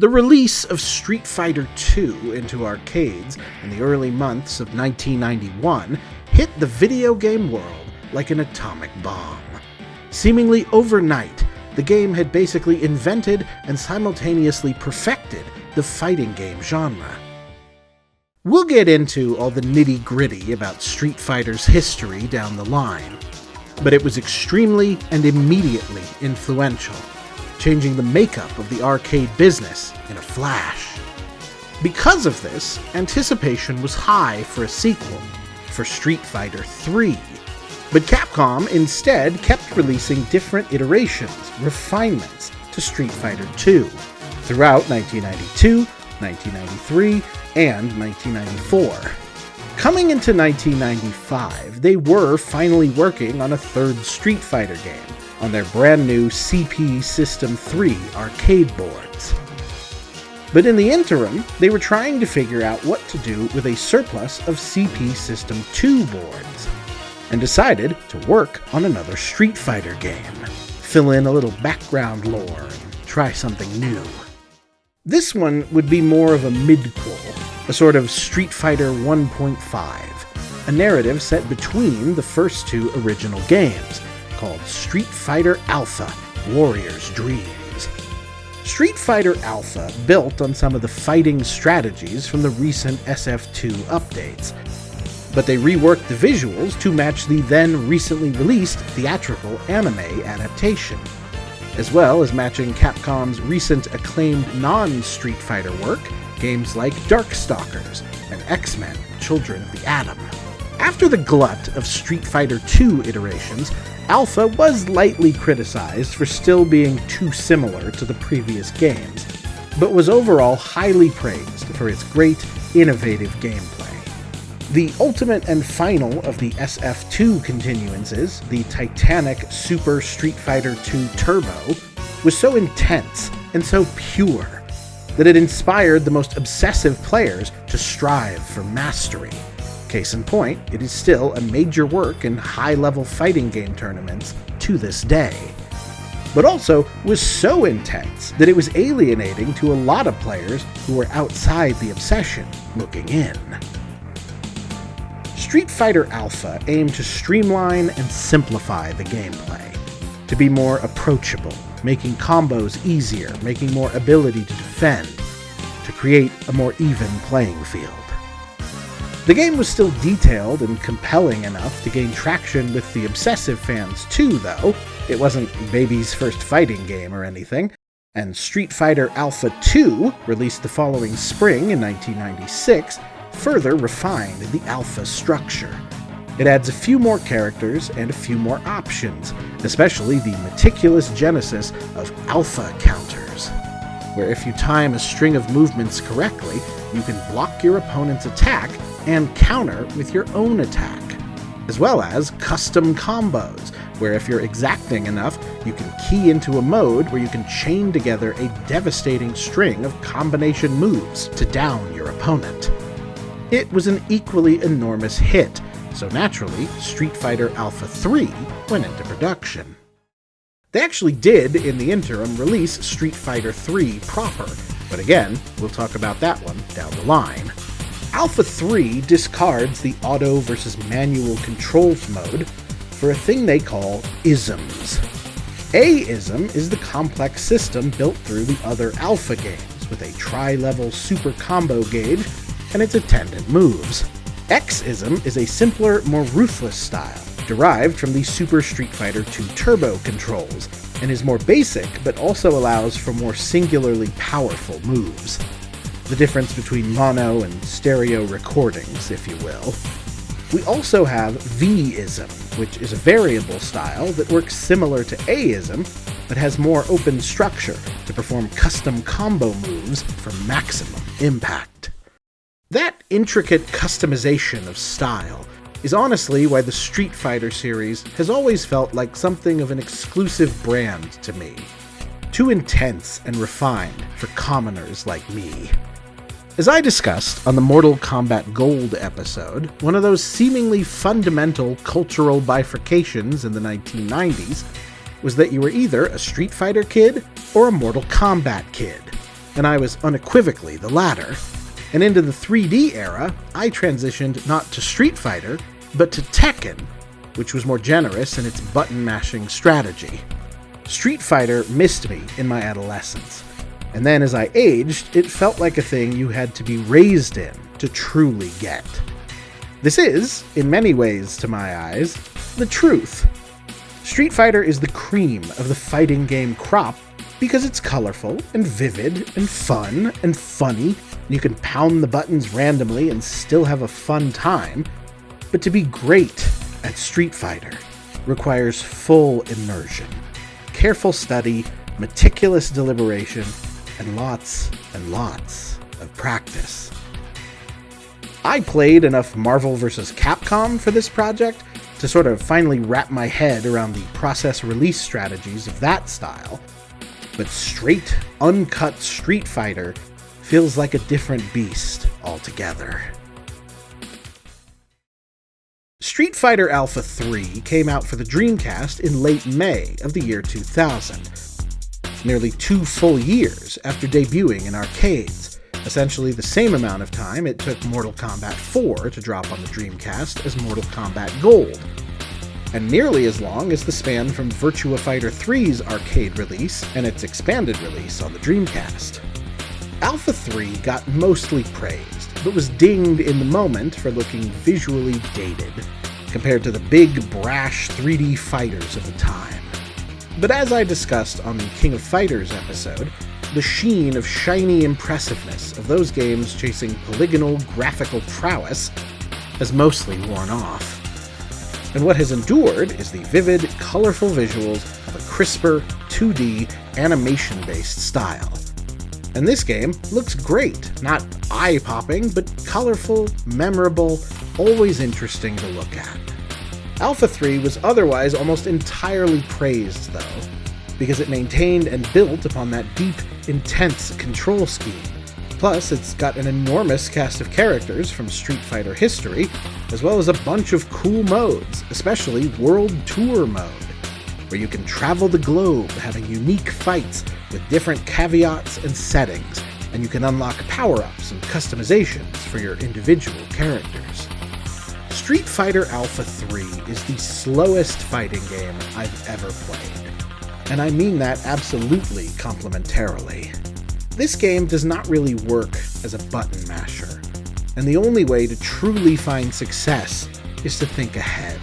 The release of Street Fighter II into arcades in the early months of 1991 hit the video game world like an atomic bomb. Seemingly overnight, the game had basically invented and simultaneously perfected the fighting game genre. We'll get into all the nitty-gritty about Street Fighter's history down the line, but it was extremely and immediately influential, changing the makeup of the arcade business in a flash. Because of this, anticipation was high for a sequel, for Street Fighter III. But Capcom instead kept releasing different iterations, refinements, to Street Fighter II throughout 1992, 1993, and 1994. Coming into 1995, they were finally working on a third Street Fighter game on their brand new CP System 3 arcade boards. But in the interim, they were trying to figure out what to do with a surplus of CP System 2 boards, and decided to work on another Street Fighter game, fill in a little background lore, and try something new. This one would be more of a mid-quel, a sort of Street Fighter 1.5, a narrative set between the first two original games, called Street Fighter Alpha: Warrior's Dreams. Street Fighter Alpha built on some of the fighting strategies from the recent SF2 updates, but they reworked the visuals to match the then recently released theatrical anime adaptation, as well as matching Capcom's recent acclaimed non-Street Fighter work, games like Darkstalkers and X-Men: Children of the Atom. After the glut of Street Fighter II iterations, Alpha was lightly criticized for still being too similar to the previous games, but was overall highly praised for its great, innovative gameplay. The ultimate and final of the SF2 continuances, the Titanic Super Street Fighter II Turbo, was so intense and so pure that it inspired the most obsessive players to strive for mastery. Case in point, it is still a major work in high-level fighting game tournaments to this day, but also was so intense that it was alienating to a lot of players who were outside the obsession looking in. Street Fighter Alpha aimed to streamline and simplify the gameplay, to be more approachable, making combos easier, making more ability to defend, to create a more even playing field. The game was still detailed and compelling enough to gain traction with the obsessive fans too, though. It wasn't baby's first fighting game or anything, and Street Fighter Alpha 2, released the following spring in 1996, further refined the Alpha structure. It adds a few more characters and a few more options, especially the meticulous genesis of Alpha counters, where if you time a string of movements correctly, you can block your opponent's attack and counter with your own attack, as well as custom combos, where if you're exacting enough, you can key into a mode where you can chain together a devastating string of combination moves to down your opponent. It was an equally enormous hit, so naturally, Street Fighter Alpha 3 went into production. They actually did, in the interim, release Street Fighter 3 proper, but again, we'll talk about that one down the line. Alpha 3 discards the auto versus manual controls mode for a thing they call isms. A ism is the complex system built through the other Alpha games, with a tri-level super combo gauge and its attendant moves. X-ism is a simpler, more ruthless style, derived from the Super Street Fighter II Turbo controls, and is more basic but also allows for more singularly powerful moves. The difference between mono and stereo recordings, if you will. We also have V-ism, which is a variable style that works similar to A-ism, but has more open structure to perform custom combo moves for maximum impact. That intricate customization of style is honestly why the Street Fighter series has always felt like something of an exclusive brand to me. Too intense and refined for commoners like me. As I discussed on the Mortal Kombat Gold episode, one of those seemingly fundamental cultural bifurcations in the 1990s was that you were either a Street Fighter kid or a Mortal Kombat kid. and I was unequivocally the latter. And into the 3D era, I transitioned not to Street Fighter, but to Tekken, which was more generous in its button-mashing strategy. Street Fighter missed me in my adolescence, and then as I aged, it felt like a thing you had to be raised in to truly get. This is, in many ways to my eyes, the truth. Street Fighter is the cream of the fighting game crop because it's colorful and vivid and fun and funny. You can pound the buttons randomly and still have a fun time. But to be great at Street Fighter requires full immersion, careful study, meticulous deliberation, and lots of practice. I played enough Marvel vs. Capcom for this project to sort of finally wrap my head around the process release strategies of that style, but straight, uncut Street Fighter feels like a different beast altogether. Street Fighter Alpha 3 came out for the Dreamcast in late May of the year 2000, nearly 2 full years after debuting in arcades, essentially the same amount of time it took Mortal Kombat 4 to drop on the Dreamcast as Mortal Kombat Gold, and nearly as long as the span from Virtua Fighter 3's arcade release and its expanded release on the Dreamcast. Alpha 3 got mostly praised, but was dinged in the moment for looking visually dated, compared to the big, brash 3D fighters of the time. But as I discussed on the King of Fighters episode, the sheen of shiny impressiveness of those games chasing polygonal graphical prowess has mostly worn off. And what has endured is the vivid, colorful visuals of a crisper, 2D, animation-based style. And this game looks great, not eye-popping, but colorful, memorable, always interesting to look at. Alpha 3 was otherwise almost entirely praised, though, because it maintained and built upon that deep, intense control scheme. Plus, it's got an enormous cast of characters from Street Fighter history, as well as a bunch of cool modes, especially World Tour mode, where you can travel the globe having unique fights with different caveats and settings, and you can unlock power-ups and customizations for your individual characters. Street Fighter Alpha 3 is the slowest fighting game I've ever played, and I mean that absolutely complimentarily. This game does not really work as a button masher, and the only way to truly find success is to think ahead,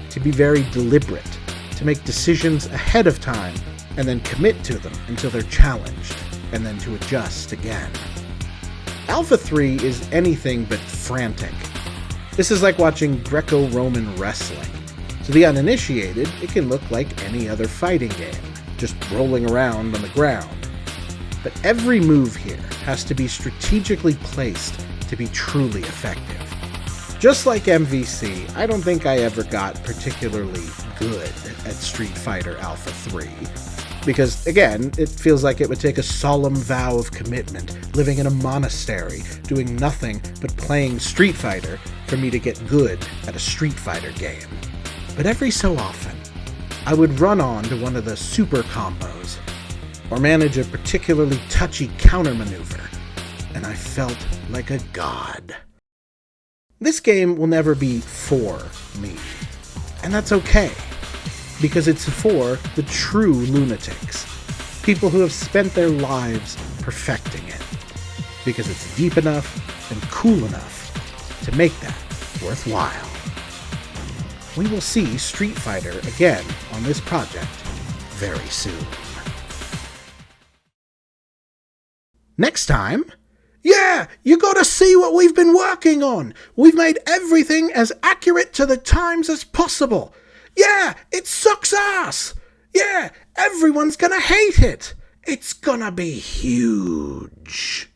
to be very deliberate, to make decisions ahead of time, and then commit to them until they're challenged, and then to adjust again. Alpha 3 is anything but frantic. This is like watching Greco-Roman wrestling. To the uninitiated, it can look like any other fighting game, just rolling around on the ground. But every move here has to be strategically placed to be truly effective. Just like MVC, I don't think I ever got particularly good at Street Fighter Alpha 3. Because, again, it feels like it would take a solemn vow of commitment, living in a monastery, doing nothing but playing Street Fighter for me to get good at a Street Fighter game. But every so often, I would run on to one of the super combos, or manage a particularly touchy counter-maneuver, and I felt like a god. This game will never be for me, and that's okay, because it's for the true lunatics, people who have spent their lives perfecting it, because it's deep enough and cool enough to make that worthwhile. We will see Street Fighter again on this project very soon. Next time, yeah, you gotta see what we've been working on. We've made everything as accurate to the times as possible. Yeah, it sucks ass. Yeah, everyone's gonna hate it. It's gonna be huge.